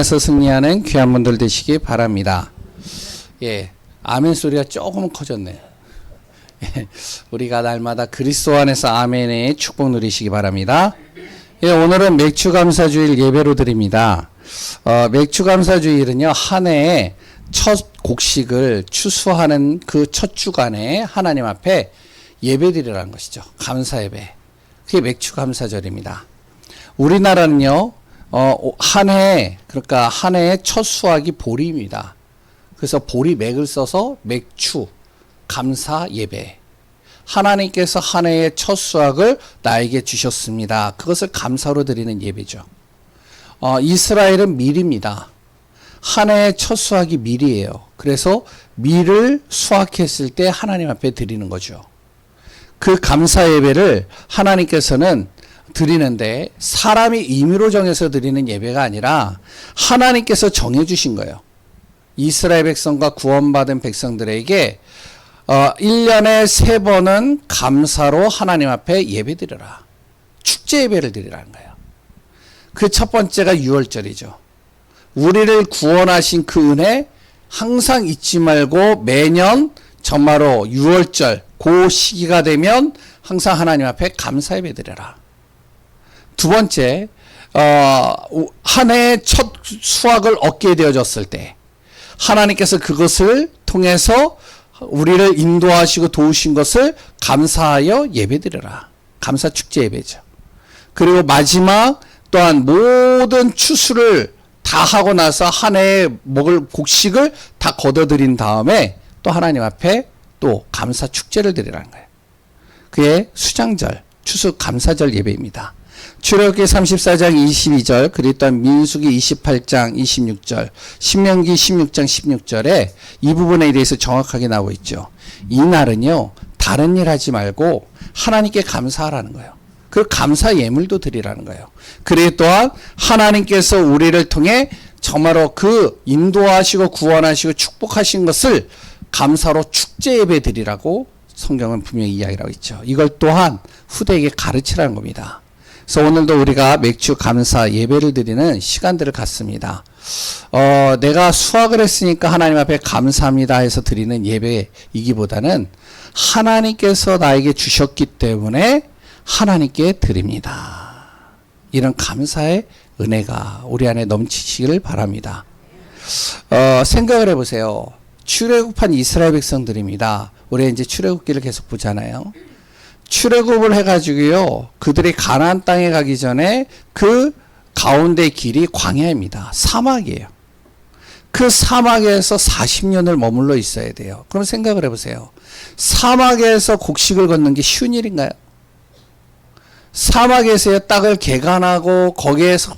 싸움에서 승리하는 귀한 분들 되시기 바랍니다. 예, 아멘 소리가 조금 커졌네요. 예, 우리가 날마다 그리스도 안에서 아멘의 축복 누리시기 바랍니다. 예, 오늘은 맥주감사주일 예배로 드립니다. 맥주감사주일은요, 한 해의 첫 곡식을 추수하는 그 첫 주간에 하나님 앞에 예배드리라는 것이죠. 감사예배. 그게 맥주감사절입니다. 우리나라는요, 그러니까 한 해의 첫 수확이 보리입니다. 그래서 보리 맥을 써서 맥추, 감사 예배. 하나님께서 한 해의 첫 수확을 나에게 주셨습니다. 그것을 감사로 드리는 예배죠. 이스라엘은 밀입니다. 한 해의 첫 수확이 밀이에요. 그래서 밀을 수확했을 때 하나님 앞에 드리는 거죠. 그 감사 예배를 하나님께서는 드리는데 사람이 임의로 정해서 드리는 예배가 아니라 하나님께서 정해주신 거예요. 이스라엘 백성과 구원받은 백성들에게 1년에 3번은 감사로 하나님 앞에 예배 드려라. 축제 예배를 드리라는 거예요. 그 첫 번째가 유월절이죠. 우리를 구원하신 그 은혜 항상 잊지 말고 매년 정말로 유월절 그 시기가 되면 항상 하나님 앞에 감사 예배 드려라. 두 번째, 한 해의 첫 수확을 얻게 되어졌을 때 하나님께서 그것을 통해서 우리를 인도하시고 도우신 것을 감사하여 예배드려라. 감사 축제 예배죠. 그리고 마지막 또한 모든 추수를 다 하고 나서 한 해에 먹을 곡식을 다 거둬들인 다음에 또 하나님 앞에 또 감사 축제를 드리라는 거예요. 그게 수장절, 추수 감사절 예배입니다. 출애굽기 34장 22절, 그리고 또 민수기 28장 26절, 신명기 16장 16절에 이 부분에 대해서 정확하게 나오고 있죠. 이 날은요, 다른 일 하지 말고 하나님께 감사하라는 거예요. 그 감사 예물도 드리라는 거예요. 그리고 또한 하나님께서 우리를 통해 정말로 그 인도하시고 구원하시고 축복하신 것을 감사로 축제 예배 드리라고 성경은 분명히 이야기를 하고 있죠. 이걸 또한 후대에게 가르치라는 겁니다. 그래서 오늘도 우리가 맥주 감사 예배를 드리는 시간들을 갖습니다. 내가 수확을 했으니까 하나님 앞에 감사합니다 해서 드리는 예배이기보다는 하나님께서 나에게 주셨기 때문에 하나님께 드립니다. 이런 감사의 은혜가 우리 안에 넘치시기를 바랍니다. 생각을 해보세요. 출애굽한 이스라엘 백성들입니다. 우리 이제 출애굽기를 계속 보잖아요. 출애굽을 해가지고요, 그들이 가나안 땅에 가기 전에 그 가운데 길이 광야입니다. 사막이에요. 그 사막에서 40년을 머물러 있어야 돼요. 그럼 생각을 해보세요. 사막에서 곡식을 걷는 게 쉬운 일인가요? 사막에서의 땅을 개간하고 거기에서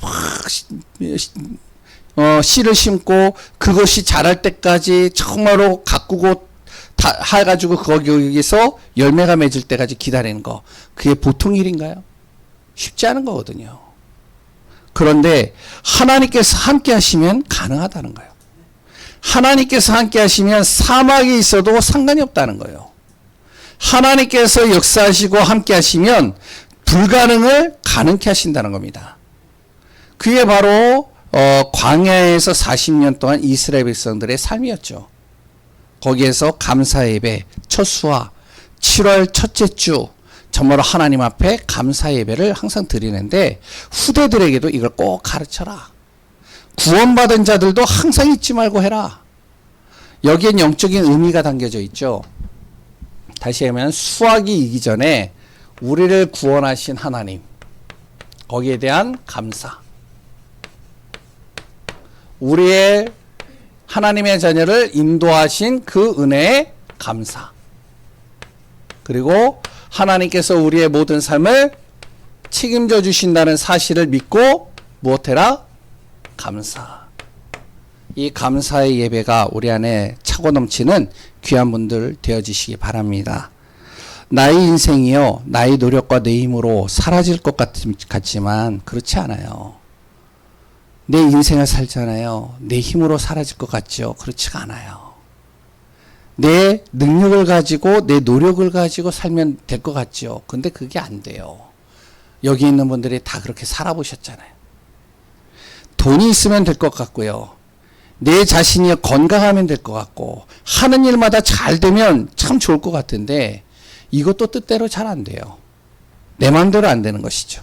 씨를 심고 그것이 자랄 때까지 정말로 가꾸고 다 해가지고 거기서 열매가 맺을 때까지 기다리는 거, 그게 보통 일인가요? 쉽지 않은 거거든요. 그런데 하나님께서 함께 하시면 가능하다는 거예요. 하나님께서 함께 하시면 사막에 있어도 상관이 없다는 거예요. 하나님께서 역사하시고 함께 하시면 불가능을 가능케 하신다는 겁니다. 그게 바로 광야에서 40년 동안 이스라엘 백성들의 삶이었죠. 거기에서 감사 예배, 첫 수확, 7월 첫째 주 정말로 하나님 앞에 감사 예배를 항상 드리는데 후대들에게도 이걸 꼭 가르쳐라. 구원받은 자들도 항상 잊지 말고 해라. 여기엔 영적인 의미가 담겨져 있죠. 다시 하면 수확이 이기 전에 우리를 구원하신 하나님, 거기에 대한 감사, 우리의 하나님의 자녀를 인도하신 그 은혜에 감사, 그리고 하나님께서 우리의 모든 삶을 책임져 주신다는 사실을 믿고 무엇해라? 감사. 이 감사의 예배가 우리 안에 차고 넘치는 귀한 분들 되어지시기 바랍니다. 나의 인생이요, 나의 노력과 내 힘으로 사라질 것 같지만 그렇지 않아요. 내 인생을 살잖아요. 내 힘으로 사라질 것 같죠? 그렇지가 않아요. 내 능력을 가지고 내 노력을 가지고 살면 될 것 같죠? 근데 그게 안 돼요. 여기 있는 분들이 다 그렇게 살아보셨잖아요. 돈이 있으면 될 것 같고요. 내 자신이 건강하면 될 것 같고 하는 일마다 잘 되면 참 좋을 것 같은데 이것도 뜻대로 잘 안 돼요. 내 마음대로 안 되는 것이죠.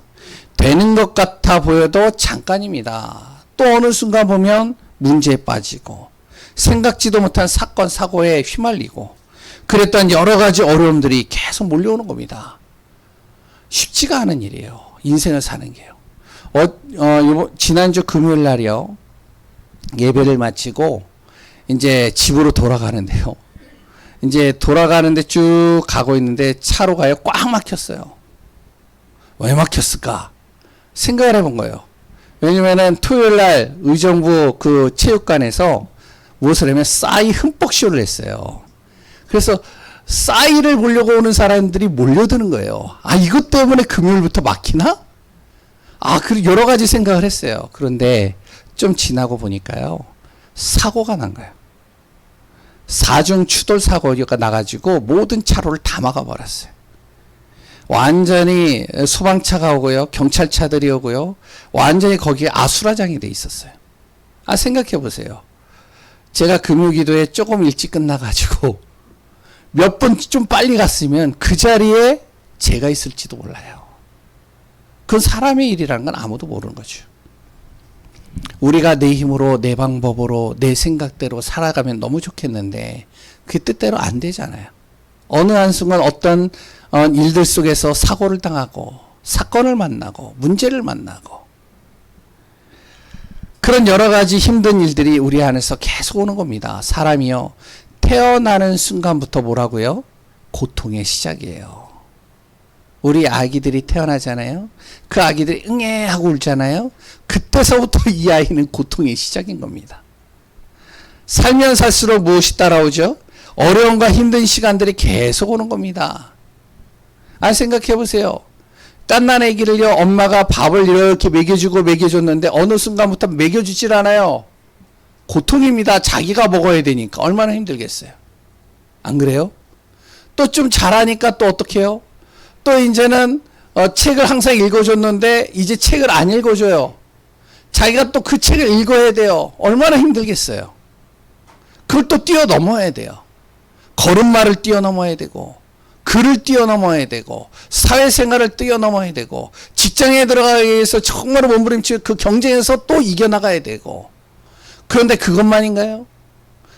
되는 것 같아 보여도 잠깐입니다. 또 어느 순간 보면 문제에 빠지고 생각지도 못한 사건 사고에 휘말리고 그랬던 여러 가지 어려움들이 계속 몰려오는 겁니다. 쉽지가 않은 일이에요. 인생을 사는 게요. 지난주 금요일 날이요. 예배를 마치고 이제 집으로 돌아가는데요. 이제 돌아가는데 쭉 가고 있는데 차로 가요. 꽉 막혔어요. 왜 막혔을까? 생각을 해본 거예요. 왜냐면은 토요일 날 의정부 그 체육관에서 무엇을 하면 싸이 흠뻑 쇼를 했어요. 그래서 싸이를 보려고 오는 사람들이 몰려드는 거예요. 아, 이것 때문에 금요일부터 막히나? 아, 그리고 여러 가지 생각을 했어요. 그런데 좀 지나고 보니까요. 사고가 난 거예요. 사중 추돌 사고가 나가지고 모든 차로를 다 막아버렸어요. 완전히 소방차가 오고요. 경찰차들이 오고요. 완전히 거기에 아수라장이 돼 있었어요. 아, 생각해 보세요. 제가 금요기도에 조금 일찍 끝나가지고 몇 분 좀 빨리 갔으면 그 자리에 제가 있을지도 몰라요. 그건 사람의 일이라는 건 아무도 모르는 거죠. 우리가 내 힘으로 내 방법으로 내 생각대로 살아가면 너무 좋겠는데 그게 뜻대로 안 되잖아요. 어느 한순간 어떤 일들 속에서 사고를 당하고 사건을 만나고 문제를 만나고 그런 여러 가지 힘든 일들이 우리 안에서 계속 오는 겁니다. 사람이요. 태어나는 순간부터 뭐라고요? 고통의 시작이에요. 우리 아기들이 태어나잖아요. 그 아기들이 응애 하고 울잖아요. 그때서부터 이 아이는 고통의 시작인 겁니다. 살면 살수록 무엇이 따라오죠? 어려움과 힘든 시간들이 계속 오는 겁니다. 아, 생각해 보세요. 딴난 아기를요, 엄마가 밥을 이렇게 먹여주고 먹여줬는데 어느 순간부터 먹여주질 않아요. 고통입니다. 자기가 먹어야 되니까. 얼마나 힘들겠어요. 안 그래요? 또 좀 잘하니까 또 어떻게 해요? 또 이제는 책을 항상 읽어줬는데 이제 책을 안 읽어줘요. 자기가 또 그 책을 읽어야 돼요. 얼마나 힘들겠어요. 그걸 또 뛰어넘어야 돼요. 걸음마를 뛰어넘어야 되고 글을 뛰어넘어야 되고 사회생활을 뛰어넘어야 되고 직장에 들어가기 위해서 정말 몸부림치고 그 경쟁에서 또 이겨나가야 되고 그런데 그것만인가요?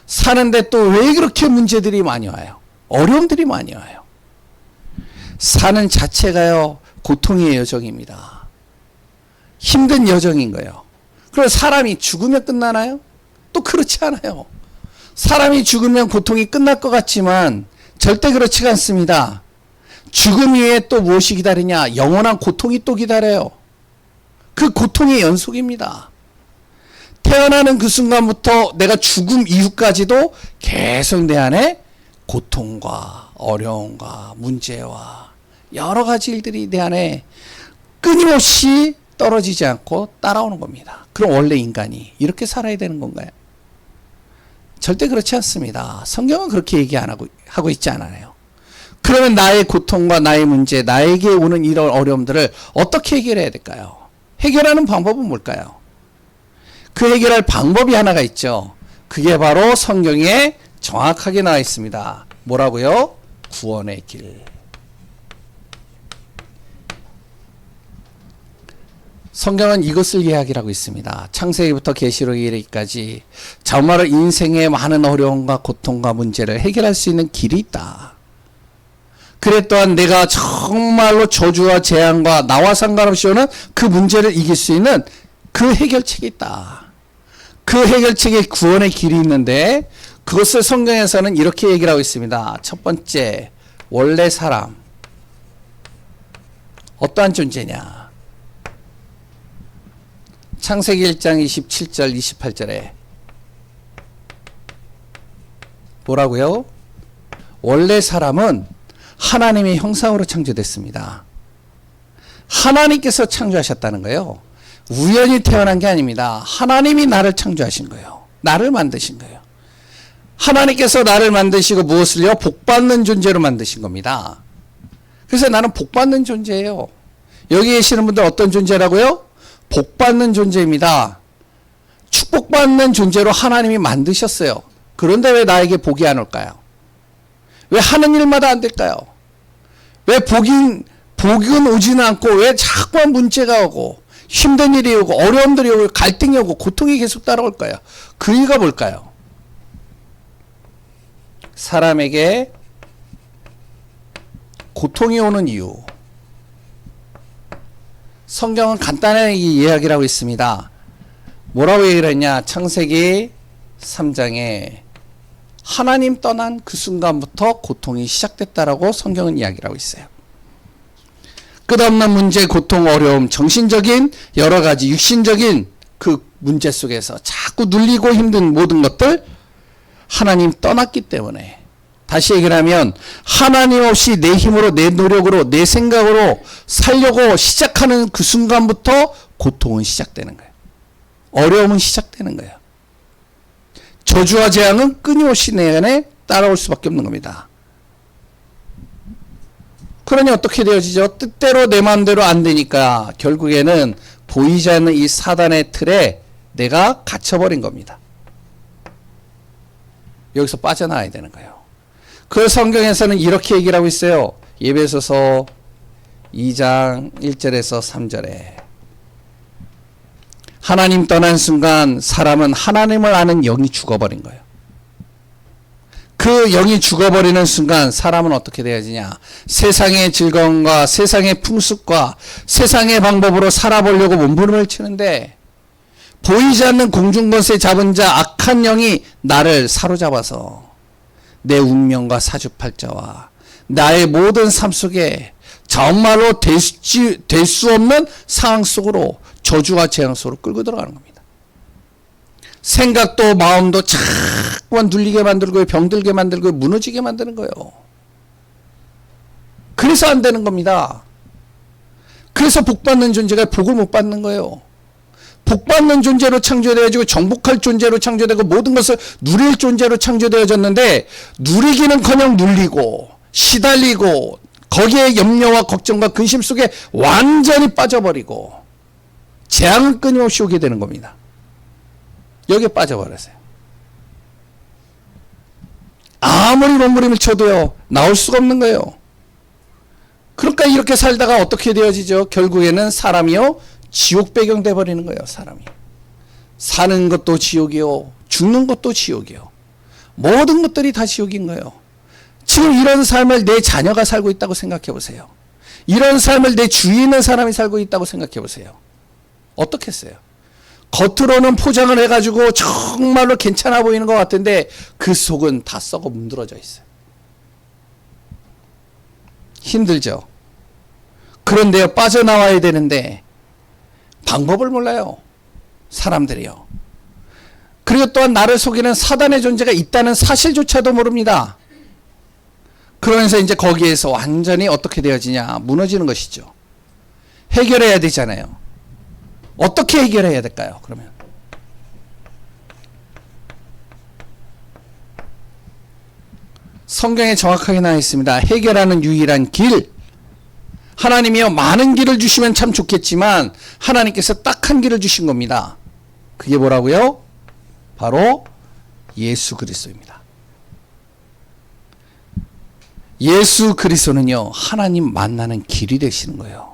사는데 또 왜 그렇게 문제들이 많이 와요? 어려움들이 많이 와요. 사는 자체가요 고통의 여정입니다. 힘든 여정인 거예요. 그럼 사람이 죽으면 끝나나요? 또 그렇지 않아요. 사람이 죽으면 고통이 끝날 것 같지만 절대 그렇지가 않습니다. 죽음 이후에 또 무엇이 기다리냐? 영원한 고통이 또 기다려요. 그 고통의 연속입니다. 태어나는 그 순간부터 내가 죽음 이후까지도 계속 내 안에 고통과 어려움과 문제와 여러 가지 일들이 내 안에 끊임없이 떨어지지 않고 따라오는 겁니다. 그럼 원래 인간이 이렇게 살아야 되는 건가요? 절대 그렇지 않습니다. 성경은 그렇게 얘기 안 하고 있지 않아요. 그러면 나의 고통과 나의 문제, 나에게 오는 이런 어려움들을 어떻게 해결해야 될까요? 해결하는 방법은 뭘까요? 그 해결할 방법이 하나가 있죠. 그게 바로 성경에 정확하게 나와 있습니다. 뭐라고요? 구원의 길. 성경은 이것을 이야기하고 있습니다. 창세기부터 계시록에 이르기까지 정말로 인생의 많은 어려움과 고통과 문제를 해결할 수 있는 길이 있다. 그래 또한 내가 정말로 저주와 재앙과 나와 상관없이 오는 그 문제를 이길 수 있는 그 해결책이 있다. 그 해결책에 구원의 길이 있는데 그것을 성경에서는 이렇게 얘기를 하고 있습니다. 첫 번째, 원래 사람. 어떠한 존재냐? 창세기 1장 27절 28절에 뭐라고요? 원래 사람은 하나님의 형상으로 창조됐습니다. 하나님께서 창조하셨다는 거예요. 우연히 태어난 게 아닙니다. 하나님이 나를 창조하신 거예요. 나를 만드신 거예요. 하나님께서 나를 만드시고 무엇을요? 복받는 존재로 만드신 겁니다. 그래서 나는 복받는 존재예요. 여기 계시는 분들 어떤 존재라고요? 복받는 존재입니다. 축복받는 존재로 하나님이 만드셨어요. 그런데 왜 나에게 복이 안 올까요? 왜 하는 일마다 안 될까요? 왜 복은 오지는 않고 왜 자꾸만 문제가 오고 힘든 일이 오고 어려움들이 오고 갈등이 오고 고통이 계속 따라올까요? 그 이유가 뭘까요? 사람에게 고통이 오는 이유. 성경은 간단하게 이야기를 하고 있습니다. 뭐라고 얘기를 했냐? 창세기 3장에 하나님 떠난 그 순간부터 고통이 시작됐다라고 성경은 이야기를 하고 있어요. 끝없는 문제, 고통, 어려움, 정신적인 여러 가지 육신적인 그 문제 속에서 자꾸 눌리고 힘든 모든 것들 하나님 떠났기 때문에, 다시 얘기를 하면 하나님 없이 내 힘으로 내 노력으로 내 생각으로 살려고 시작하는 그 순간부터 고통은 시작되는 거예요. 어려움은 시작되는 거예요. 저주와 재앙은 끊임없이 내 안에 따라올 수밖에 없는 겁니다. 그러니 어떻게 되어지죠? 뜻대로 내 마음대로 안 되니까 결국에는 보이지 않는 이 사단의 틀에 내가 갇혀버린 겁니다. 여기서 빠져나와야 되는 거예요. 그 성경에서는 이렇게 얘기를 하고 있어요. 에베소서 2장 1절에서 3절에 하나님 떠난 순간 사람은 하나님을 아는 영이 죽어버린 거예요. 그 영이 죽어버리는 순간 사람은 어떻게 되어지냐? 세상의 즐거움과 세상의 풍습과 세상의 방법으로 살아보려고 몸부림을 치는데 보이지 않는 공중권세 잡은 자 악한 영이 나를 사로잡아서 내 운명과 사주팔자와 나의 모든 삶 속에 정말로 될 수 없는 상황 속으로 저주와 재앙 속으로 끌고 들어가는 겁니다. 생각도 마음도 자꾸만 눌리게 만들고 병들게 만들고 무너지게 만드는 거예요. 그래서 안 되는 겁니다. 그래서 복받는 존재가 복을 못 받는 거예요. 복받는 존재로 창조되어지고 정복할 존재로 창조되고 모든 것을 누릴 존재로 창조되어졌는데 누리기는커녕 눌리고 시달리고 거기에 염려와 걱정과 근심 속에 완전히 빠져버리고 재앙은 끊임없이 오게 되는 겁니다. 여기에 빠져버렸어요. 아무리 몸부림을 쳐도요 나올 수가 없는 거예요. 그러니까 이렇게 살다가 어떻게 되어지죠? 결국에는 사람이요 지옥 배경 돼버리는 거예요. 사람이 사는 것도 지옥이요 죽는 것도 지옥이요 모든 것들이 다 지옥인 거예요. 지금 이런 삶을 내 자녀가 살고 있다고 생각해 보세요. 이런 삶을 내 주위에 있는 사람이 살고 있다고 생각해 보세요. 어떻겠어요? 겉으로는 포장을 해가지고 정말로 괜찮아 보이는 것 같은데 그 속은 다 썩어 문드러져 있어요. 힘들죠? 그런데요 빠져나와야 되는데 방법을 몰라요. 사람들이요. 그리고 또한 나를 속이는 사단의 존재가 있다는 사실조차도 모릅니다. 그러면서 이제 거기에서 완전히 어떻게 되어지냐? 무너지는 것이죠. 해결해야 되잖아요. 어떻게 해결해야 될까요? 그러면 성경에 정확하게 나와 있습니다. 해결하는 유일한 길. 하나님이요 많은 길을 주시면 참 좋겠지만 하나님께서 딱 한 길을 주신 겁니다. 그게 뭐라고요? 바로 예수 그리스도입니다. 예수 그리스도는요 하나님 만나는 길이 되시는 거예요.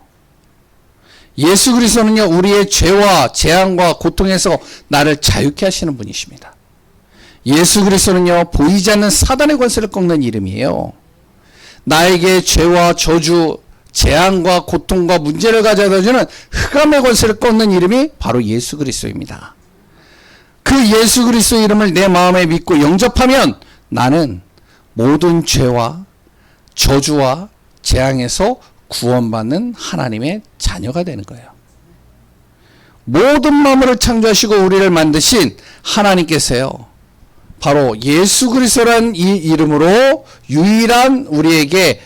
예수 그리스도는요 우리의 죄와 재앙과 고통에서 나를 자유케 하시는 분이십니다. 예수 그리스도는요 보이지 않는 사단의 권세를 꺾는 이름이에요. 나에게 죄와 저주 재앙과 고통과 문제를 가져다주는 흑암의 권세를 꺾는 이름이 바로 예수 그리스도입니다. 그 예수 그리스도 이름을 내 마음에 믿고 영접하면 나는 모든 죄와 저주와 재앙에서 구원받는 하나님의 자녀가 되는 거예요. 모든 만물을 창조하시고 우리를 만드신 하나님께서요 바로 예수 그리스도라는 이 이름으로 유일한 우리에게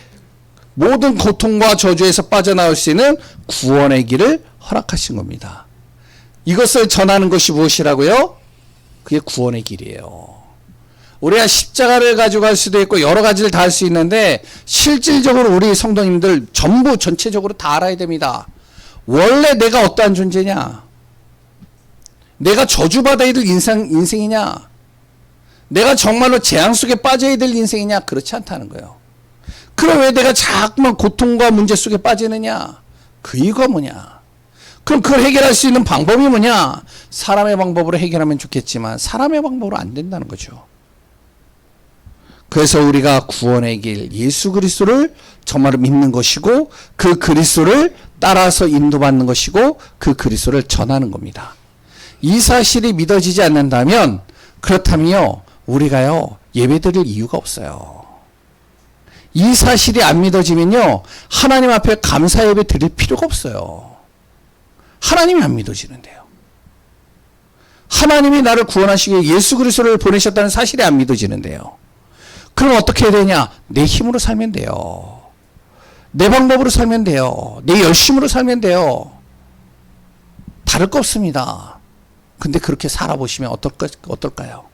모든 고통과 저주에서 빠져나올 수 있는 구원의 길을 허락하신 겁니다. 이것을 전하는 것이 무엇이라고요? 그게 구원의 길이에요. 우리가 십자가를 가지고 갈 수도 있고 여러 가지를 다 할 수 있는데 실질적으로 우리 성도님들 전부 전체적으로 다 알아야 됩니다. 원래 내가 어떠한 존재냐? 내가 저주받아야 될 인생이냐? 내가 정말로 재앙 속에 빠져야 될 인생이냐? 그렇지 않다는 거예요. 그럼 왜 내가 자꾸만 고통과 문제 속에 빠지느냐? 그 이유가 뭐냐? 그럼 그걸 해결할 수 있는 방법이 뭐냐? 사람의 방법으로 해결하면 좋겠지만 사람의 방법으로 안 된다는 거죠. 그래서 우리가 구원의 길 예수 그리스도를 정말로 믿는 것이고 그 그리스도를 따라서 인도받는 것이고 그 그리스도를 전하는 겁니다. 이 사실이 믿어지지 않는다면 그렇다면요 우리가요 예배드릴 이유가 없어요. 이 사실이 안 믿어지면요 하나님 앞에 감사 예배 드릴 필요가 없어요. 하나님이 안 믿어지는데요. 하나님이 나를 구원하시기 위해 예수 그리스도를 보내셨다는 사실이 안 믿어지는데요. 그럼 어떻게 해야 되냐? 내 힘으로 살면 돼요. 내 방법으로 살면 돼요. 내 열심으로 살면 돼요. 다를 거 없습니다. 근데 그렇게 살아보시면 어떨까요?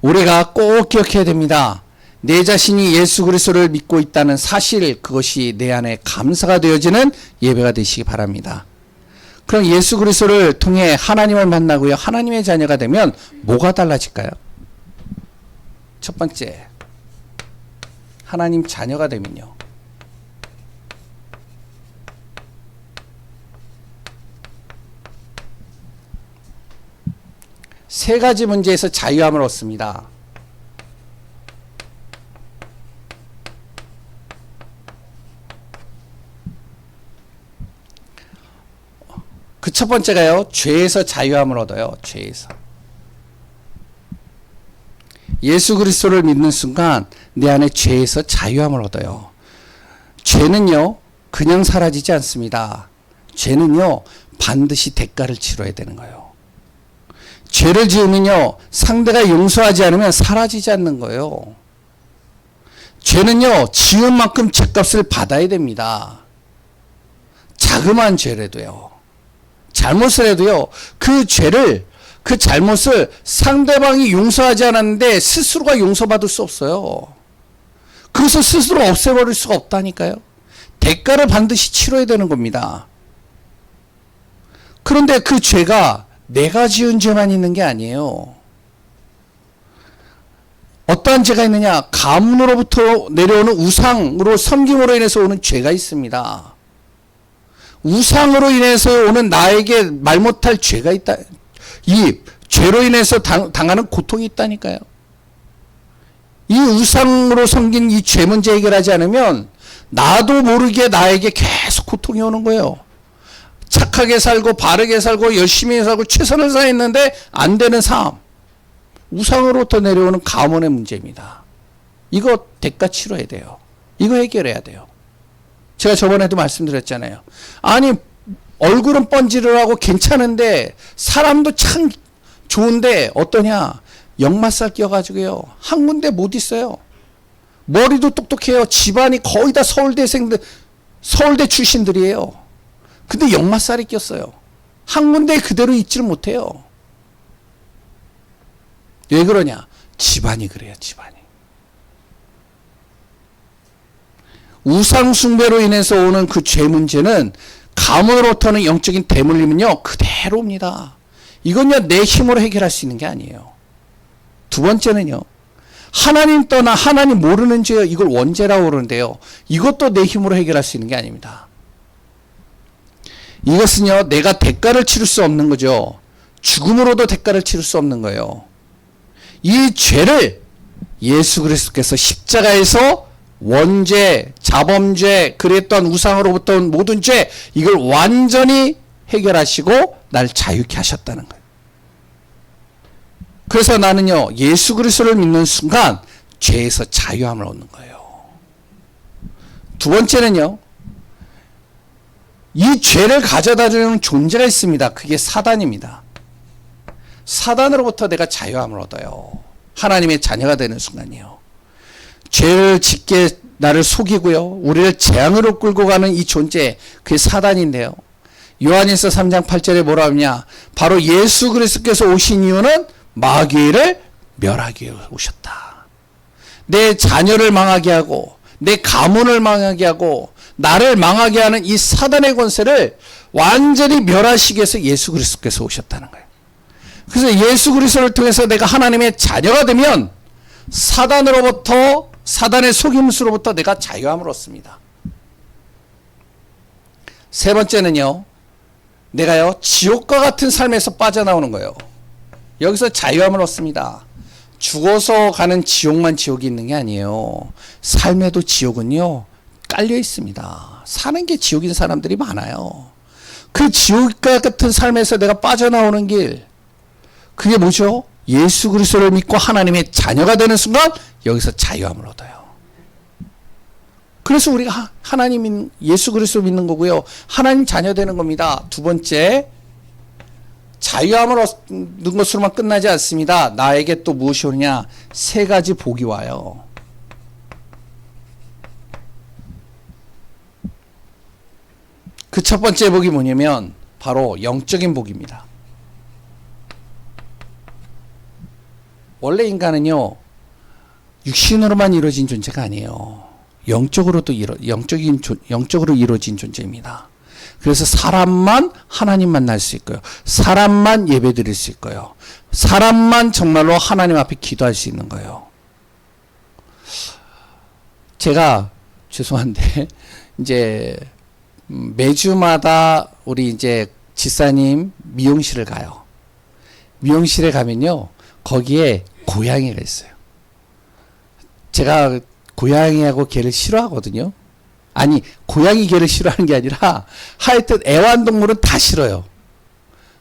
우리가 꼭 기억해야 됩니다. 내 자신이 예수 그리스도를 믿고 있다는 사실, 그것이 내 안에 감사가 되어지는 예배가 되시기 바랍니다. 그럼 예수 그리스도를 통해 하나님을 만나고요. 하나님의 자녀가 되면 뭐가 달라질까요? 첫 번째, 하나님 자녀가 되면요. 세 가지 문제에서 자유함을 얻습니다. 그 첫 번째가요, 죄에서 자유함을 얻어요. 죄에서. 예수 그리스도를 믿는 순간 내 안에 죄에서 자유함을 얻어요. 죄는요 그냥 사라지지 않습니다. 죄는요 반드시 대가를 치러야 되는 거예요. 죄를 지으면요 상대가 용서하지 않으면 사라지지 않는 거예요. 죄는요 지은 만큼 죄값을 받아야 됩니다. 자그마한 죄라도요, 잘못을 해도요 그 죄를, 그 잘못을 상대방이 용서하지 않았는데 스스로가 용서받을 수 없어요. 그것을 스스로 없애버릴 수가 없다니까요. 대가를 반드시 치러야 되는 겁니다. 그런데 그 죄가 내가 지은 죄만 있는 게 아니에요. 어떠한 죄가 있느냐? 가문으로부터 내려오는 우상으로 섬김으로 인해서 오는 죄가 있습니다. 우상으로 인해서 오는 나에게 말 못할 죄가 있다. 이 죄로 인해서 당하는 고통이 있다니까요. 이 우상으로 섬긴 이 죄 문제 해결하지 않으면 나도 모르게 나에게 계속 고통이 오는 거예요. 착하게 살고 바르게 살고 열심히 살고 최선을 다했는데 안 되는 삶. 우상으로부터 내려오는 가문의 문제입니다. 이거 대가 치러야 돼요. 이거 해결해야 돼요. 제가 저번에도 말씀드렸잖아요. 아니 얼굴은 번지를 하고 괜찮은데 사람도 참 좋은데 어떠냐? 역마살 끼어가지고요 한 군데 못 있어요. 머리도 똑똑해요. 집안이 거의 다 서울대생들, 서울대 출신들이에요. 근데 역마살이 꼈어요. 한 군데 그대로 있지를 못해요. 왜 그러냐? 집안이 그래요. 집안이. 우상 숭배로 인해서 오는 그 죄 문제는 가문으로부터는 영적인 대물림은요 그대로 옵니다. 이건요 내 힘으로 해결할 수 있는 게 아니에요. 두 번째는요, 하나님 떠나 하나님 모르는 죄요. 이걸 원죄라고 그러는데요, 이것도 내 힘으로 해결할 수 있는 게 아닙니다. 이것은요 내가 대가를 치를 수 없는 거죠. 죽음으로도 대가를 치를 수 없는 거예요. 이 죄를 예수 그리스도께서 십자가에서 원죄, 자범죄, 그랬던 우상으로부터 온 모든 죄, 이걸 완전히 해결하시고 날 자유케 하셨다는 거예요. 그래서 나는요 예수 그리스도를 믿는 순간 죄에서 자유함을 얻는 거예요. 두 번째는요, 이 죄를 가져다 주는 존재가 있습니다. 그게 사단입니다. 사단으로부터 내가 자유함을 얻어요. 하나님의 자녀가 되는 순간이요. 죄를 짓게 나를 속이고요 우리를 재앙으로 끌고 가는 이 존재, 그게 사단인데요. 요한일서 3장 8절에 뭐라 하냐? 바로 예수 그리스도께서 오신 이유는 마귀를 멸하기 위해 오셨다. 내 자녀를 망하게 하고 내 가문을 망하게 하고 나를 망하게 하는 이 사단의 권세를 완전히 멸하시기 위해서 예수 그리스도께서 오셨다는 거예요. 그래서 예수 그리스도를 통해서 내가 하나님의 자녀가 되면 사단으로부터, 사단의 속임수로부터 내가 자유함을 얻습니다. 세 번째는요, 내가요 지옥과 같은 삶에서 빠져나오는 거예요. 여기서 자유함을 얻습니다. 죽어서 가는 지옥만 지옥이 있는 게 아니에요. 삶에도 지옥은요 깔려 있습니다. 사는 게 지옥인 사람들이 많아요. 그 지옥과 같은 삶에서 내가 빠져나오는 길, 그게 뭐죠? 예수 그리스도를 믿고 하나님의 자녀가 되는 순간 여기서 자유함을 얻어요. 그래서 우리가 하나님, 예수 그리스도 믿는 거고요, 하나님 자녀 되는 겁니다. 두 번째, 자유함을 얻는 것으로만 끝나지 않습니다. 나에게 또 무엇이 오느냐? 세 가지 복이 와요. 그 첫 번째 복이 뭐냐면 바로 영적인 복입니다. 원래 인간은요 육신으로만 이루어진 존재가 아니에요. 영적으로 이루어진 존재입니다. 그래서 사람만 하나님 만날 수 있고요, 사람만 예배 드릴 수 있고요, 사람만 정말로 하나님 앞에 기도할 수 있는 거예요. 제가 죄송한데 이제 매주마다 우리 이제 집사님 미용실을 가요. 미용실에 가면요 거기에 고양이가 있어요. 제가 고양이하고 개를 싫어하거든요. 아니, 고양이 개를 싫어하는 게 아니라 하여튼 애완동물은 다 싫어요.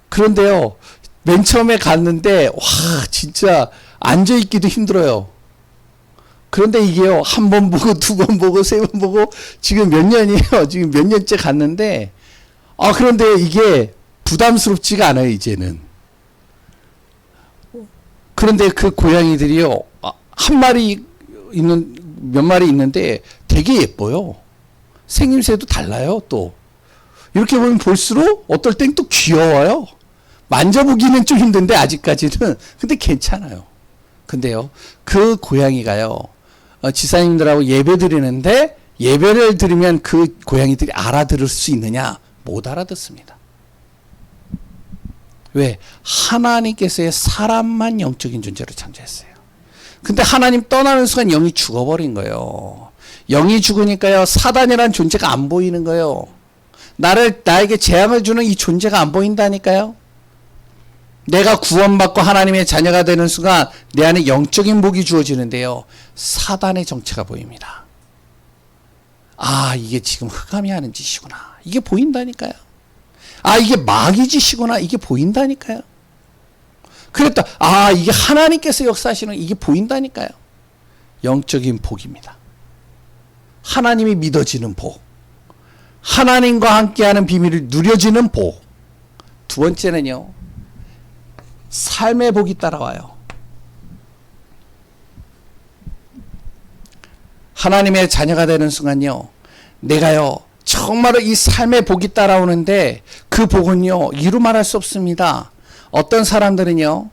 그런데요 맨 처음에 갔는데 와 진짜 앉아있기도 힘들어요. 그런데 이게요 한 번 보고 두 번 보고 세 번 보고 지금 몇 년이에요. 지금 몇 년째 갔는데 그런데 이게 부담스럽지가 않아요 이제는. 그런데 그 고양이들이요 한 마리 있는, 몇 마리 있는데 되게 예뻐요. 생김새도 달라요. 또 이렇게 보면 볼수록 어떨 땐 또 귀여워요. 만져보기는 좀 힘든데 아직까지는. 근데 괜찮아요. 근데요 그 고양이가요 지사님들하고 예배 드리는데 예배를 드리면 그 고양이들이 알아들을 수 있느냐? 못 알아듣습니다. 왜? 하나님께서의 사람만 영적인 존재로 창조했어요. 근데 하나님 떠나는 순간 영이 죽어버린 거예요. 영이 죽으니까요 사단이라는 존재가 안 보이는 거예요. 나에게 재앙을 주는 이 존재가 안 보인다니까요. 내가 구원받고 하나님의 자녀가 되는 순간 내 안에 영적인 복이 주어지는데요 사단의 정체가 보입니다. 이게 지금 흑암이 하는 짓이구나, 이게 보인다니까요. 이게 마귀 짓이구나, 이게 보인다니까요. 그랬다, 이게 하나님께서 역사하시는, 이게 보인다니까요. 영적인 복입니다. 하나님이 믿어지는 복, 하나님과 함께하는 비밀을 누려지는 복. 두 번째는요 삶의 복이 따라와요. 하나님의 자녀가 되는 순간요 내가요 정말로 이 삶의 복이 따라오는데 그 복은요 이루 말할 수 없습니다. 어떤 사람들은요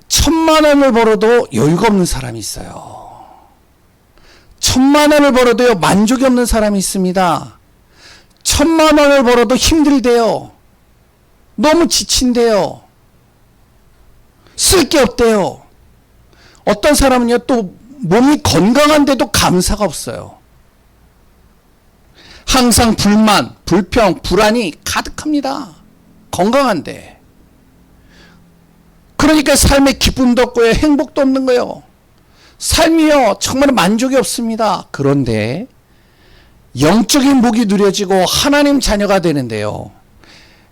1,000만 원을 벌어도 여유가 없는 사람이 있어요. 1,000만 원을 벌어도요 만족이 없는 사람이 있습니다. 1,000만 원을 벌어도 힘들대요. 너무 지친대요. 쓸 게 없대요. 어떤 사람은요 또 몸이 건강한데도 감사가 없어요. 항상 불만, 불평, 불안이 가득합니다. 건강한데. 그러니까 삶에 기쁨도 없고요 행복도 없는 거예요. 삶이요 정말 만족이 없습니다. 그런데 영적인 복이 누려지고 하나님 자녀가 되는데요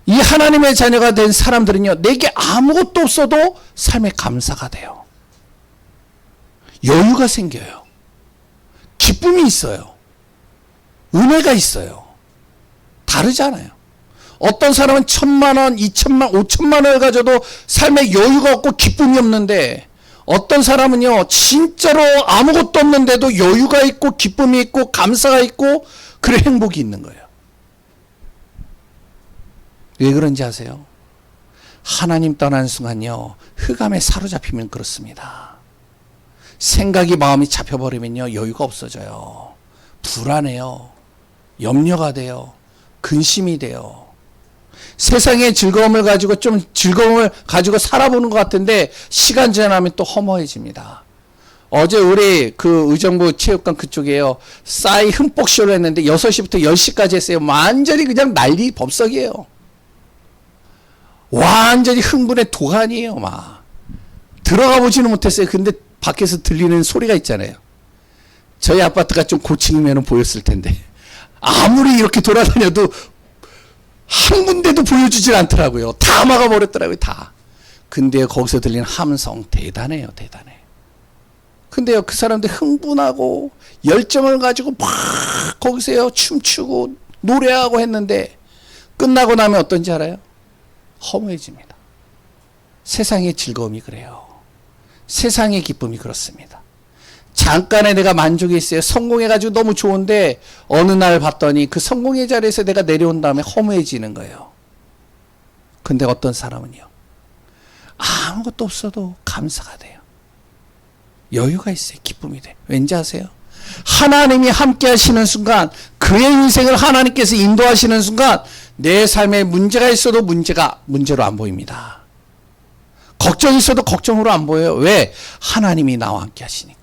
이 하나님의 자녀가 된 사람들은요 내게 아무것도 없어도 삶에 감사가 돼요. 여유가 생겨요. 기쁨이 있어요. 은혜가 있어요. 다르잖아요. 어떤 사람은 1,000만 원, 2,000만, 5,000만 원을 가져도 삶에 여유가 없고 기쁨이 없는데 어떤 사람은요 진짜로 아무것도 없는데도 여유가 있고 기쁨이 있고 감사가 있고 그래 행복이 있는 거예요. 왜 그런지 아세요? 하나님 떠나는 순간요 흑암에 사로잡히면 그렇습니다. 생각이 마음이 잡혀버리면요 여유가 없어져요. 불안해요. 염려가 돼요. 근심이 돼요. 세상의 즐거움을 가지고 좀 즐거움을 가지고 살아보는 것 같은데 시간 지나면 또 허무해집니다. 어제 우리 그 의정부 체육관 그쪽에요. 싸이 흠뻑 쇼를 했는데 6시부터 10시까지 했어요. 완전히 그냥 난리 법석이에요. 완전히 흥분의 도가니에요. 막 들어가 보지는 못했어요. 근데 밖에서 들리는 소리가 있잖아요. 저희 아파트가 좀 고층이면 보였을 텐데 아무리 이렇게 돌아다녀도 한 군데도 보여주질 않더라고요. 다 막아버렸더라고요. 다. 근데 거기서 들리는 함성 대단해요. 대단해. 근데요, 그 사람들 흥분하고 열정을 가지고 막 거기서요 춤추고 노래하고 했는데 끝나고 나면 어떤지 알아요? 허무해집니다. 세상의 즐거움이 그래요. 세상의 기쁨이 그렇습니다. 잠깐에 내가 만족이 있어요. 성공해가지고 너무 좋은데 어느 날 봤더니 그 성공의 자리에서 내가 내려온 다음에 허무해지는 거예요. 근데 어떤 사람은요, 아무것도 없어도 감사가 돼요. 여유가 있어요. 기쁨이 돼요. 왠지 아세요? 하나님이 함께 하시는 순간, 그의 인생을 하나님께서 인도하시는 순간 내 삶에 문제가 있어도 문제로 안 보입니다. 걱정이 있어도 걱정으로 안 보여요. 왜? 하나님이 나와 함께 하시니까.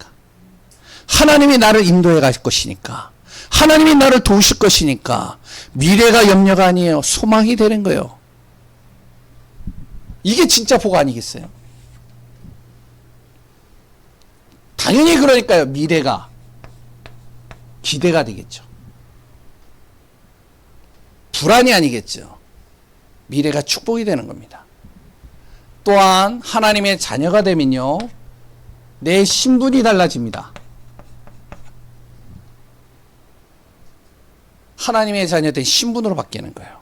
하나님이 나를 인도해 갈 것이니까. 하나님이 나를 도우실 것이니까. 미래가 염려가 아니에요. 소망이 되는 거예요. 이게 진짜 복 아니겠어요? 당연히 그러니까요. 미래가 기대가 되겠죠. 불안이 아니겠죠. 미래가 축복이 되는 겁니다. 또한 하나님의 자녀가 되면요, 내 신분이 달라집니다. 하나님의 자녀된 신분으로 바뀌는 거예요.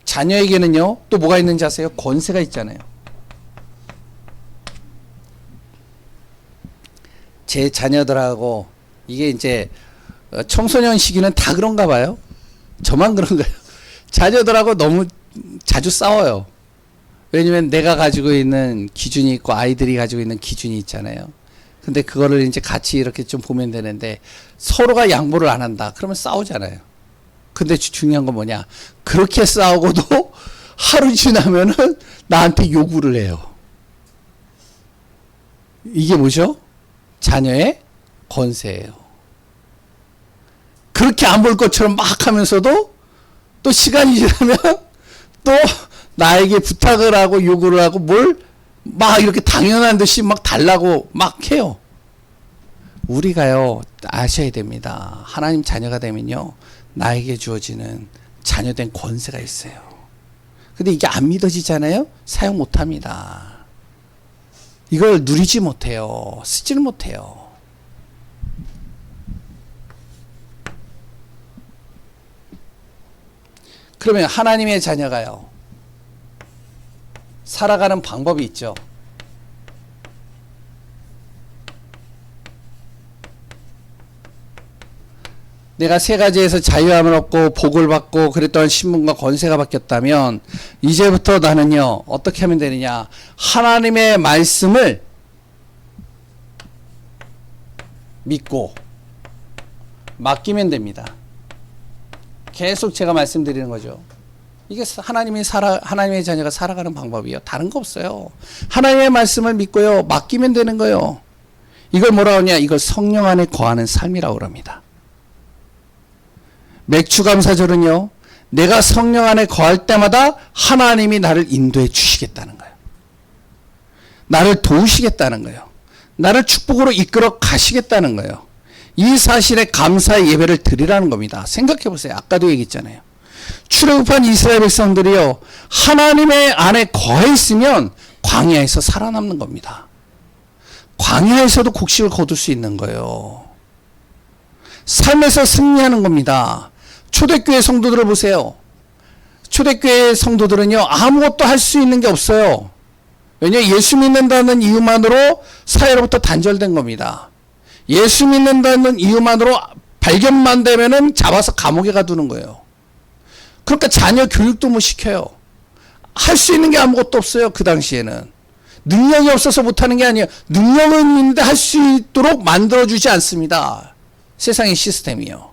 자녀에게는요, 또 뭐가 있는지 아세요? 권세가 있잖아요. 제 자녀들하고 이게 이제 청소년 시기는 다 그런가 봐요. 저만 그런가요? 자녀들하고 너무 자주 싸워요. 왜냐면 내가 가지고 있는 기준이 있고 아이들이 가지고 있는 기준이 있잖아요. 근데 그거를 이제 같이 이렇게 좀 보면 되는데 서로가 양보를 안 한다. 그러면 싸우잖아요. 근데 중요한 건 뭐냐? 그렇게 싸우고도 하루 지나면은 나한테 요구를 해요. 이게 뭐죠? 자녀의 권세예요. 그렇게 안 볼 것처럼 막 하면서도 또 시간이 지나면 또 나에게 부탁을 하고 요구를 하고 뭘 막 이렇게 당연한 듯이 막 달라고 막 해요. 우리가요, 아셔야 됩니다. 하나님 자녀가 되면요, 나에게 주어지는 자녀된 권세가 있어요. 근데 이게 안 믿어지잖아요? 사용 못 합니다. 이걸 누리지 못해요. 쓰지를 못해요. 그러면 하나님의 자녀가요, 살아가는 방법이 있죠. 내가 세 가지에서 자유함을 얻고 복을 받고 그랬던 신분과 권세가 바뀌었다면 이제부터 나는요, 어떻게 하면 되느냐? 하나님의 말씀을 믿고 맡기면 됩니다. 계속 제가 말씀드리는 거죠. 이게 하나님의 자녀가 살아가는 방법이에요. 다른 거 없어요. 하나님의 말씀을 믿고요, 맡기면 되는 거예요. 이걸 뭐라고 하냐? 이걸 성령 안에 거하는 삶이라고 합니다. 맥추감사절은요, 내가 성령 안에 거할 때마다 하나님이 나를 인도해 주시겠다는 거예요. 나를 도우시겠다는 거예요. 나를 축복으로 이끌어 가시겠다는 거예요. 이 사실에 감사의 예배를 드리라는 겁니다. 생각해 보세요. 아까도 얘기했잖아요. 출애굽한 이스라엘 백성들이요, 하나님의 안에 거해 있으면 광야에서 살아남는 겁니다. 광야에서도 곡식을 거둘 수 있는 거예요. 삶에서 승리하는 겁니다. 초대교회 성도들을 보세요. 초대교회 성도들은요, 아무것도 할 수 있는 게 없어요. 왜냐? 예수 믿는다는 이유만으로 사회로부터 단절된 겁니다. 예수 믿는다는 이유만으로 발견만 되면은 잡아서 감옥에 가두는 거예요. 그러니까 자녀 교육도 못 시켜요. 할 수 있는 게 아무것도 없어요. 그 당시에는. 능력이 없어서 못하는 게 아니에요. 능력은 있는데 할 수 있도록 만들어주지 않습니다. 세상의 시스템이요.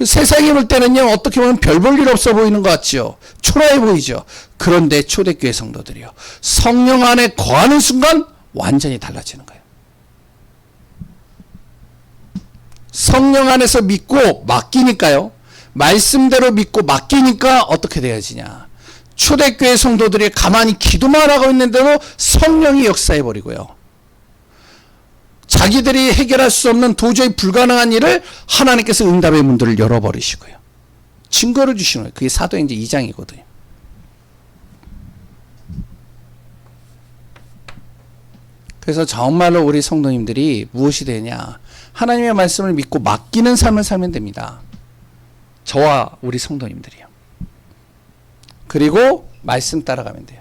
세상이 볼 때는요, 어떻게 보면 별 볼 일 없어 보이는 것 같죠. 초라해 보이죠. 그런데 초대교회 성도들이요, 성령 안에 거하는 순간 완전히 달라지는 거예요. 성령 안에서 믿고 맡기니까요, 말씀대로 믿고 맡기니까 어떻게 되어지냐. 초대교회 성도들이 가만히 기도만 하고 있는데도 성령이 역사해버리고요. 자기들이 해결할 수 없는 도저히 불가능한 일을 하나님께서 응답의 문들을 열어버리시고요. 증거를 주시는 거예요. 그게 사도행전 2장이거든요. 그래서 정말로 우리 성도님들이 무엇이 되냐. 하나님의 말씀을 믿고 맡기는 삶을 살면 됩니다. 저와 우리 성도님들이요. 그리고 말씀 따라가면 돼요.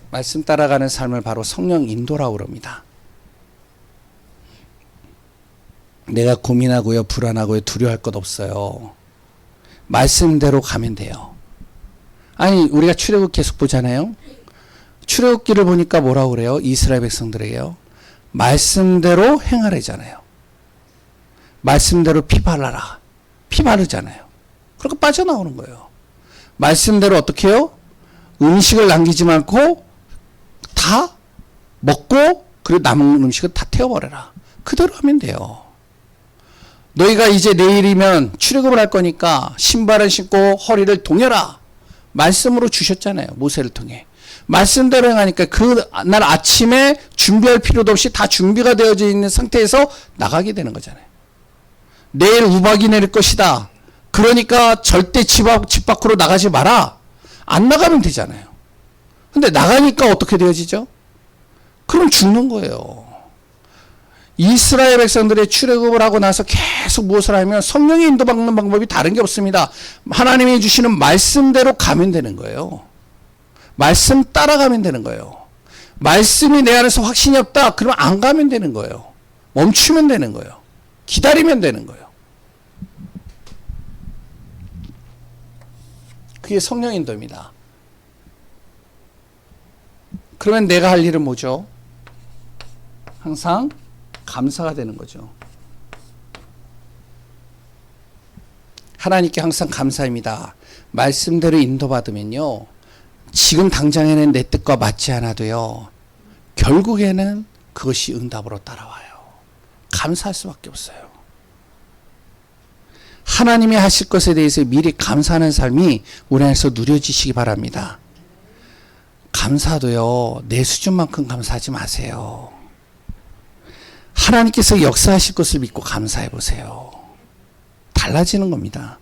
말씀 따라가는 삶을 바로 성령 인도라고 그럽니다. 내가 고민하고요, 불안하고요, 두려워할 것 없어요. 말씀대로 가면 돼요. 아니, 우리가 출애굽 계속 보잖아요. 출애굽기를 보니까 뭐라고 그래요? 이스라엘 백성들에게요, 말씀대로 행하래잖아요. 말씀대로 피 발라라. 피 바르잖아요. 그러니까 빠져나오는 거예요. 말씀대로 어떻게 해요? 음식을 남기지 말고 다 먹고, 그리고 남은 음식은 다 태워버려라. 그대로 하면 돼요. 너희가 이제 내일이면 출애굽을 할 거니까 신발을 신고 허리를 동여라. 말씀으로 주셨잖아요. 모세를 통해. 말씀대로 행하니까 그 날 아침에 준비할 필요도 없이 다 준비가 되어져 있는 상태에서 나가게 되는 거잖아요. 내일 우박이 내릴 것이다. 그러니까 절대 집 밖으로 나가지 마라. 안 나가면 되잖아요. 근데 나가니까 어떻게 되어지죠? 그럼 죽는 거예요. 이스라엘 백성들의 출애굽을 하고 나서 계속 무엇을 하면 성령의 인도받는 방법이 다른 게 없습니다. 하나님이 주시는 말씀대로 가면 되는 거예요. 말씀 따라가면 되는 거예요. 말씀이 내 안에서 확신이 없다. 그러면 안 가면 되는 거예요. 멈추면 되는 거예요. 기다리면 되는 거예요. 그게 성령 인도입니다. 그러면 내가 할 일은 뭐죠? 항상 감사가 되는 거죠. 하나님께 항상 감사합니다. 말씀대로 인도받으면요, 지금 당장에는 내 뜻과 맞지 않아도요, 결국에는 그것이 응답으로 따라와요. 감사할 수밖에 없어요. 하나님이 하실 것에 대해서 미리 감사하는 삶이 우리 안에서 누려지시기 바랍니다. 감사도요, 내 수준만큼 감사하지 마세요. 하나님께서 역사하실 것을 믿고 감사해 보세요. 달라지는 겁니다.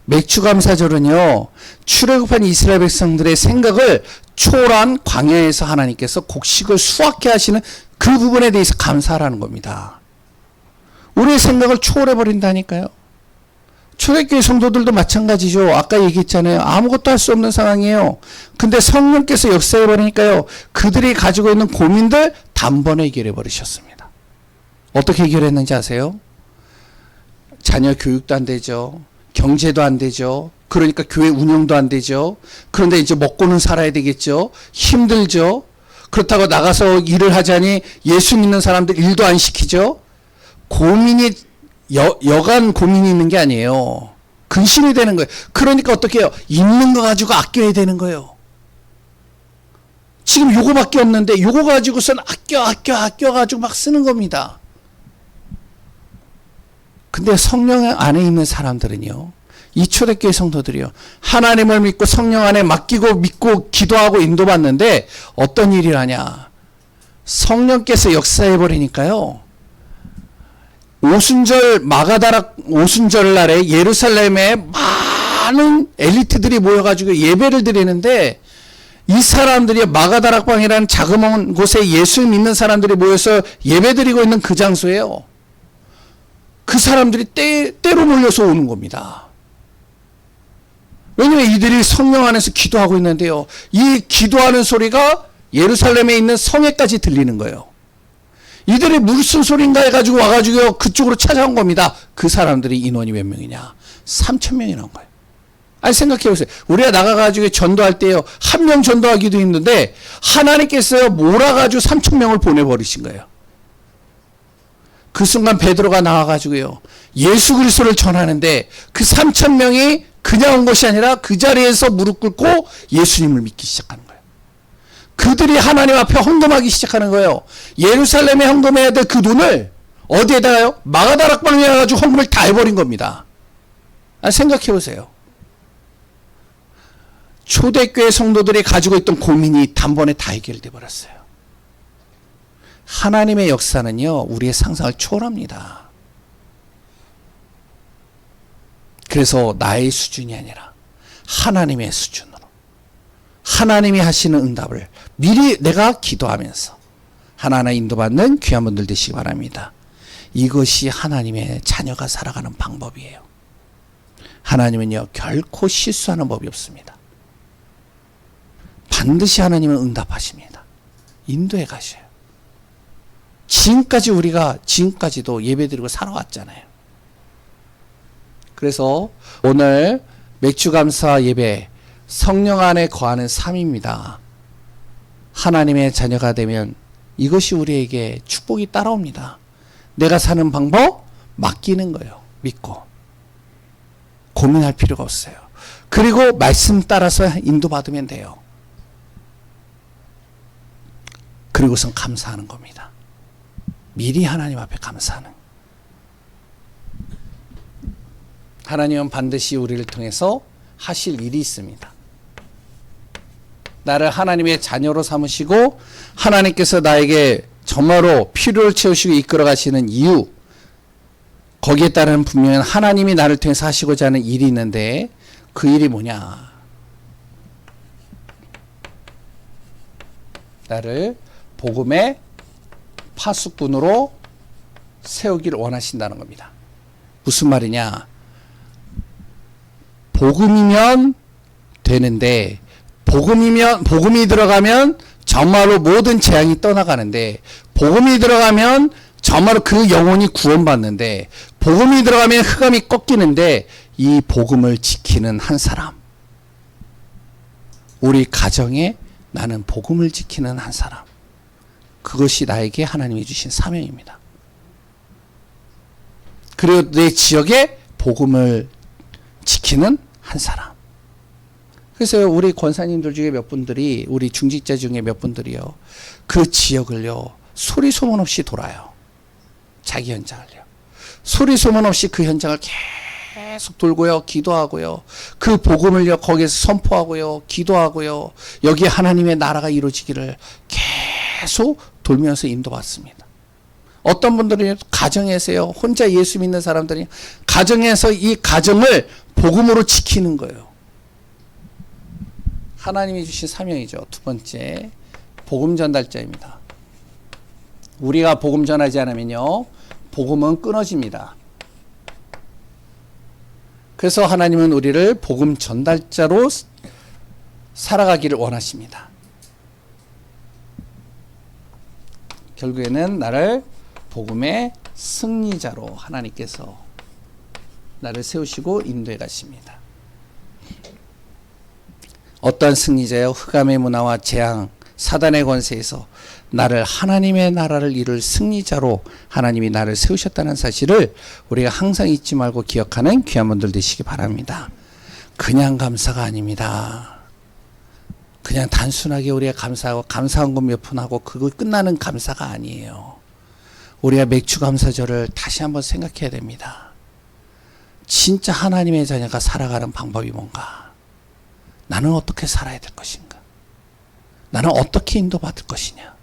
맥추감사절은요, 출애굽한 이스라엘 백성들의 생각을 초월한 광야에서 하나님께서 곡식을 수확해 하시는 그 부분에 대해서 감사하라는 겁니다. 우리의 생각을 초월해 버린다니까요. 초대교회 성도들도 마찬가지죠. 아까 얘기했잖아요. 아무것도 할 수 없는 상황이에요. 근데 성령께서 역사해 버리니까요, 그들이 가지고 있는 고민들 단번에 해결해 버리셨습니다. 어떻게 해결했는지 아세요? 자녀 교육도 안 되죠. 경제도 안 되죠. 그러니까 교회 운영도 안 되죠. 그런데 이제 먹고는 살아야 되겠죠. 힘들죠. 그렇다고 나가서 일을 하자니 예수 믿는 사람들 일도 안 시키죠. 고민이 여간 고민이 있는 게 아니에요. 근심이 되는 거예요. 그러니까 어떻게 해요? 있는 거 가지고 아껴야 되는 거예요. 지금 요거밖에 없는데 요거 가지고선 아껴가지고 막 쓰는 겁니다. 근데 성령 안에 있는 사람들은요, 이 초대교회 성도들이요, 하나님을 믿고 성령 안에 맡기고 믿고 기도하고 인도받는데 어떤 일을 하냐? 성령께서 역사해 버리니까요, 오순절 마가다락 오순절 날에 예루살렘에 많은 엘리트들이 모여가지고 예배를 드리는데, 이 사람들이 마가다락방이라는 자그마한 곳에 예수 믿는 사람들이 모여서 예배 드리고 있는 그 장소예요. 그 사람들이 때로 몰려서 오는 겁니다. 왜냐하면 이들이 성령 안에서 기도하고 있는데요, 이 기도하는 소리가 예루살렘에 있는 성에까지 들리는 거예요. 이들이 무슨 소린가 해가지고 와가지고 그쪽으로 찾아온 겁니다. 그 사람들이 인원이 몇 명이냐? 3,000명이 나온 거예요. 아니, 생각해보세요. 우리가 나가가지고 전도할 때요, 한 명 전도하기도 힘든데 하나님께서 몰아가지고 3,000명을 보내버리신 거예요. 그 순간 베드로가 나와가지고요, 예수 그리스도를 전하는데 그 3,000명이 그냥 온 것이 아니라 그 자리에서 무릎 꿇고 예수님을 믿기 시작하는 거예요. 그들이 하나님 앞에 헌금하기 시작하는 거예요. 예루살렘에 헌금해야 될 그 돈을 어디에다가요? 마가다락방에 가지고 헌금을 다 해버린 겁니다. 생각해 보세요. 초대교회 성도들이 가지고 있던 고민이 단번에 다 해결돼 버렸어요. 하나님의 역사는요, 우리의 상상을 초월합니다. 그래서 나의 수준이 아니라 하나님의 수준으로, 하나님이 하시는 응답을 미리 내가 기도하면서 하나하나 인도받는 귀한 분들 되시기 바랍니다. 이것이 하나님의 자녀가 살아가는 방법이에요. 하나님은요, 결코 실수하는 법이 없습니다. 반드시 하나님은 응답하십니다. 인도해 가셔요. 지금까지도 예배드리고 살아왔잖아요. 그래서 오늘 맥주감사 예배, 성령 안에 거하는 삶입니다. 하나님의 자녀가 되면 이것이 우리에게 축복이 따라옵니다. 내가 사는 방법 맡기는 거예요. 믿고 고민할 필요가 없어요. 그리고 말씀 따라서 인도받으면 돼요. 그리고선 감사하는 겁니다. 미리 하나님 앞에 감사하는. 하나님은 반드시 우리를 통해서 하실 일이 있습니다. 나를 하나님의 자녀로 삼으시고 하나님께서 나에게 정말로 필요를 채우시고 이끌어 가시는 이유, 거기에 따른 분명한 하나님이 나를 통해서 하시고자 하는 일이 있는데, 그 일이 뭐냐? 나를 복음의 파수꾼으로 세우기를 원하신다는 겁니다. 무슨 말이냐? 복음이면 되는데, 복음이 들어가면 정말로 모든 재앙이 떠나가는데, 복음이 들어가면 정말로 그 영혼이 구원받는데, 복음이 들어가면 흑암이 꺾이는데, 이 복음을 지키는 한 사람, 우리 가정에 나는 복음을 지키는 한 사람, 그것이 나에게 하나님이 주신 사명입니다. 그리고 내 지역에 복음을 지키는 한 사람. 그래서 우리 권사님들 중에 몇 분들이, 우리 중직자 중에 몇 분들이요, 그 지역을요, 소리 소문 없이 돌아요. 자기 현장을요. 소리 소문 없이 그 현장을 계속 돌고요, 기도하고요. 그 복음을요, 거기에서 선포하고요, 기도하고요. 여기에 하나님의 나라가 이루어지기를 계속 돌면서 인도받습니다. 어떤 분들은 가정에서요, 혼자 예수 믿는 사람들이 가정에서 이 가정을 복음으로 지키는 거예요. 하나님이 주신 사명이죠. 두 번째, 복음 전달자입니다. 우리가 복음 전하지 않으면요, 복음은 끊어집니다. 그래서 하나님은 우리를 복음 전달자로 살아가기를 원하십니다. 결국에는 나를 복음의 승리자로 하나님께서 나를 세우시고 인도해 가십니다. 어떠한 승리자요? 흑암의 문화와 재앙, 사단의 권세에서 나를 하나님의 나라를 이룰 승리자로 하나님이 나를 세우셨다는 사실을 우리가 항상 잊지 말고 기억하는 귀한 분들 되시기 바랍니다. 그냥 감사가 아닙니다. 그냥 단순하게 우리가 감사하고 감사한금 몇 푼 하고 그거 끝나는 감사가 아니에요. 우리가 맥주 감사절을 다시 한번 생각해야 됩니다. 진짜 하나님의 자녀가 살아가는 방법이 뭔가? 나는 어떻게 살아야 될 것인가? 나는 어떻게 인도받을 것이냐?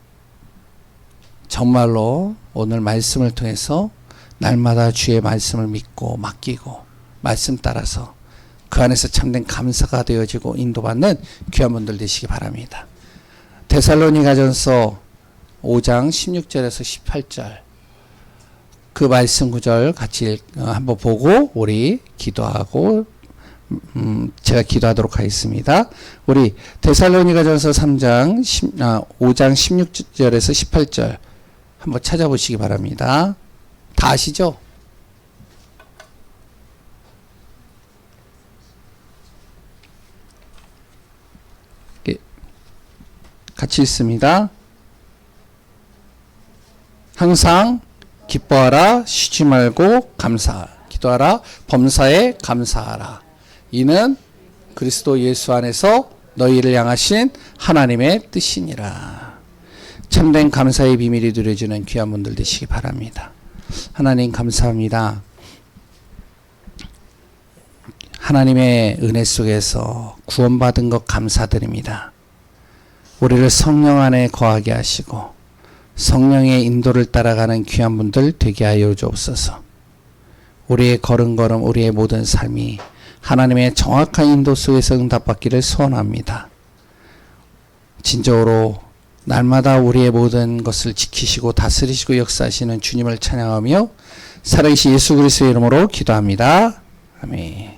정말로 오늘 말씀을 통해서 날마다 주의 말씀을 믿고 맡기고 말씀 따라서 그 안에서 참된 감사가 되어지고 인도받는 귀한 분들 되시기 바랍니다. 데살로니가전서 5장 16절에서 18절 그 말씀 구절 같이 한번 보고 우리 기도하고 제가 기도하도록 하겠습니다. 우리 데살로니가전서 5장 16절에서 18절 한번 찾아보시기 바랍니다. 다 아시죠? 같이 읽습니다. 항상 기뻐하라, 쉬지 말고 기도하라, 범사에 감사하라. 이는 그리스도 예수 안에서 너희를 향하신 하나님의 뜻이니라. 참된 감사의 비밀이 누려지는 귀한 분들 되시기 바랍니다. 하나님 감사합니다. 하나님의 은혜 속에서 구원받은 것 감사드립니다. 우리를 성령 안에 거하게 하시고 성령의 인도를 따라가는 귀한 분들 되게 하여 주옵소서. 우리의 걸음걸음, 우리의 모든 삶이 하나님의 정확한 인도 속에서 응답받기를 소원합니다. 진정으로 날마다 우리의 모든 것을 지키시고 다스리시고 역사하시는 주님을 찬양하며 살아계신 예수 그리스도의 이름으로 기도합니다. 아멘.